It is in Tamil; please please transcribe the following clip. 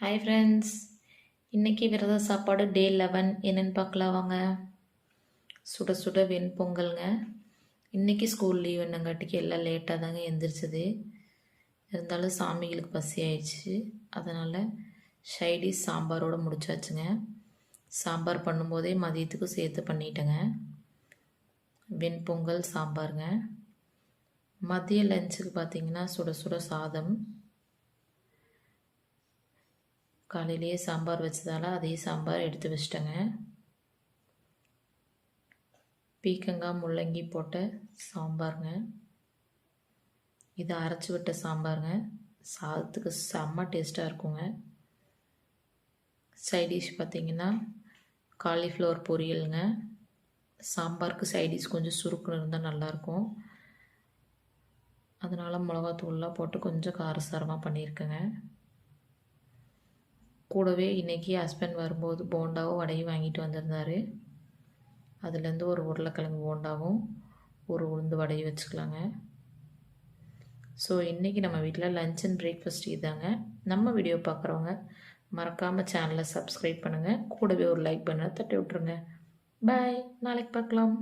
ஹாய் ஃப்ரெண்ட்ஸ், இன்றைக்கி விரத சாப்பாடு டே 11 என்னென்னு பார்க்கலாம் வாங்க. சுட சுட வெண்பொங்கல்ங்க. இன்றைக்கி ஸ்கூல் லீவ் என்னங்காட்டிக்கு எல்லாம் லேட்டாக தாங்க எந்திரிச்சது. இருந்தாலும் சாமிகளுக்கு பசி ஆயிடுச்சு, அதனால் ஷைடிஷ் சாம்பாரோடு முடிச்சாச்சுங்க. சாம்பார் பண்ணும்போதே மதியத்துக்கும் சேர்த்து பண்ணிட்டேங்க. வெண்பொங்கல் சாம்பாருங்க. மதிய லஞ்சுக்கு பார்த்திங்கன்னா சுட சுட சாதம். காலையிலேயே சாம்பார் வச்சதால் அதே சாம்பார் எடுத்து வச்சிட்டேங்க. பீக்கங்காய் முள்ளங்கி போட்ட சாம்பாருங்க. இதை அரைச்சி விட்ட சாம்பாருங்க. சாதத்துக்கு செம்ம டேஸ்ட்டாக இருக்குங்க. சைடிஷ் பார்த்திங்கன்னா காலிஃப்ளவர் பொரியலுங்க. சாம்பாருக்கு சைடிஷ் கொஞ்சம் சுருக்குன்னு இருந்தால் நல்லாயிருக்கும். அதனால் மிளகாத்தூள்லாம் போட்டு கொஞ்சம் காரசாரமாக பண்ணியிருக்கேங்க. கூடவே இன்றைக்கி ஹஸ்பண்ட் வரும்போது போண்டாவும் வடையும் வாங்கிட்டு வந்திருந்தார். அதுலேருந்து ஒரு உருளைக்கிழங்கு போண்டாவும் ஒரு உளுந்து வடையும் வச்சுக்கலாங்க. ஸோ இன்றைக்கி நம்ம வீட்டில் லஞ்ச் அண்ட் பிரேக்ஃபாஸ்ட் இதாங்க. நம்ம வீடியோ பார்க்குறவங்க மறக்காமல் சேனலை சப்ஸ்கிரைப் பண்ணுங்கள். கூடவே ஒரு லைக் பண்ண தட்டி விட்ருங்க. பாய், நாளைக்கு பார்க்கலாம்.